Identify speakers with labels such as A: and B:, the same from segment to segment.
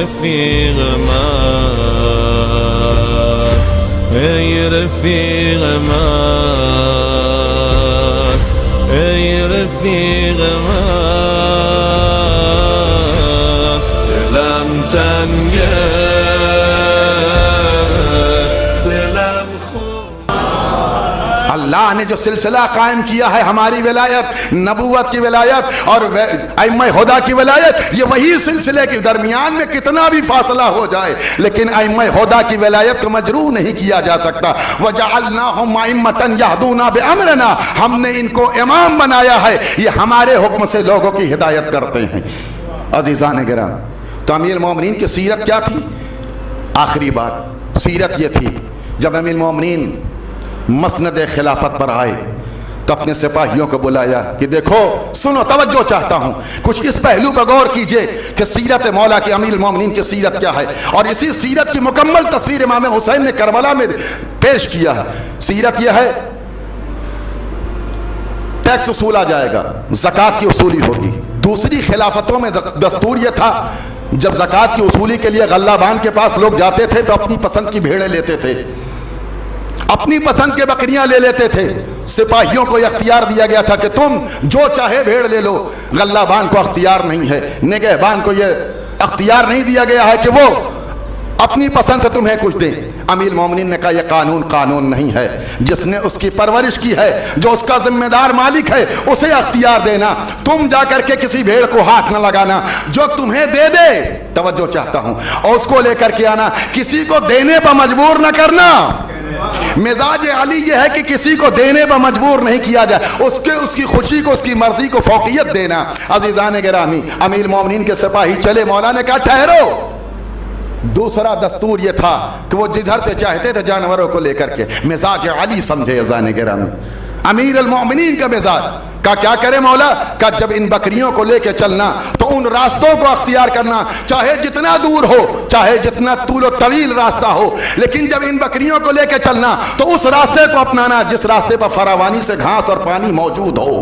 A: رفیق من، ای رفیق من، ای رفیق من، دلم تنگه دلم خون.
B: اللہ نے جو سلسلہ قائم کیا ہے ہماری ولایت، نبوت کی ولایت اور ائمہ ہدیٰ کی ولایت، یہ وہی سلسلے کے درمیان میں کتنا بھی فاصلہ ہو جائے لیکن ائمہ ہدیٰ کی ولایت کو مجروح نہیں کیا جا سکتا. وَجَعَلْنَاهُمْ أَئِمَّةً يَهْدُونَ بِأَمْرِنَا، ہم نے ان کو امام بنایا ہے، یہ ہمارے حکم سے لوگوں کی ہدایت کرتے ہیں. عزیزان گرام، تو امیر المومنین کی سیرت کیا تھی؟ آخری بات سیرت یہ تھی، جب امیر المومنین مسند خلافت پر آئے تو اپنے سپاہیوں کو بلایا کہ دیکھو سنو، توجہ چاہتا ہوں، کچھ اس پہلو پر غور کیجئے کہ سیرت مولا کی امیر المومنین کی سیرت کیا ہے، اور اسی سیرت کی مکمل تصویر امام حسین نے کربلا میں پیش کیا ہے. سیرت یہ ہے، ٹیکس اصولا جائے گا، زکوٰۃ کی اصولی ہوگی. دوسری خلافتوں میں دستور یہ تھا، جب زکوٰۃ کی اصولی کے لیے غلہ بان کے پاس لوگ جاتے تھے تو اپنی پسند کی بھیڑیں لیتے تھے، اپنی پسند کے بکریاں لے لیتے تھے. سپاہیوں کو اختیار دیا گیا تھا کہ تم جو چاہے بھیڑ لے لو، غلہ بان کو اختیار نہیں ہے، نگہبان کو یہ اختیار نہیں دیا گیا ہے کہ وہ اپنی پسند سے تمہیں کچھ دیں. امیر المومنین نے کہا یہ قانون نہیں ہے، جس نے اس کی پرورش کی ہے، جو اس کا ذمہ دار مالک ہے، اسے اختیار دینا. تم جا کر کے کسی بھیڑ کو ہاتھ نہ لگانا، جو تمہیں دے دے، توجہ چاہتا ہوں، اور اس کو لے کر کے آنا، کسی کو دینے پر مجبور نہ کرنا. مزاج علی یہ ہے کہ کسی کو دینے پر مجبور نہیں کیا جائے، اس کی خوشی کو، اس کی مرضی کو فوقیت دینا. عزیزان گرامی، امیر المومنین کے سپاہی چلے، مولا نے کہا ٹھہرو. دوسرا دستور یہ تھا کہ وہ جدھر سے چاہتے تھے جانوروں کو لے کر کے. مزاج علی سمجھے عزیزان گرامی، امیر المومنین کا مزاج. کا کیا کرے مولا؟ کہ جب ان بکریوں کو لے کے چلنا تو ان راستوں کو اختیار کرنا، چاہے جتنا دور ہو، چاہے جتنا طول و طویل راستہ ہو، لیکن جب ان بکریوں کو لے کے چلنا تو اس راستے کو اپنانا جس راستے پر فراوانی سے گھاس اور پانی موجود ہو.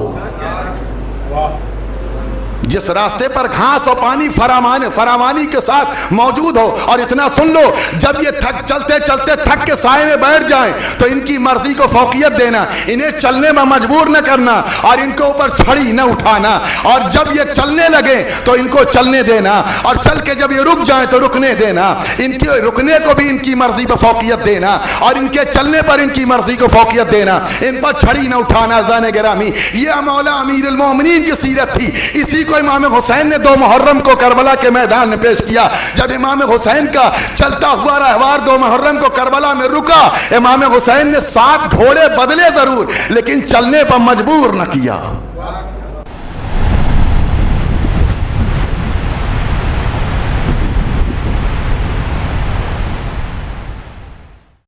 B: جس راستے پر گھاس اور پانی فراوانی کے ساتھ موجود ہو. اور اتنا سن لو، جب یہ چلتے چلتے تھک کے سائے میں بیٹھ جائیں تو ان کی مرضی کو فوقیت دینا، انہیں چلنے میں مجبور نہ کرنا اور ان کے اوپر چھڑی نہ اٹھانا. اور جب یہ چلنے لگے تو ان کو چلنے دینا، اور چل کے جب یہ رک جائیں تو رکنے دینا. ان کے رکنے کو بھی ان کی مرضی پر فوقیت دینا، اور ان کے چلنے پر ان کی مرضی کو فوقیت دینا. ان پر چھڑی نہ اٹھانا. زان گرامی، یہ مولا امیر المومنین کی سیرت تھی. اسی کو امام حسین نے 2 محرم کو کربلا کے میدان میں پیش کیا. جب امام حسین کا چلتا ہوا رہوار 2 محرم کو کربلا میں رکا، امام حسین نے 7 گھوڑے بدلے ضرور لیکن چلنے پر مجبور نہ کیا.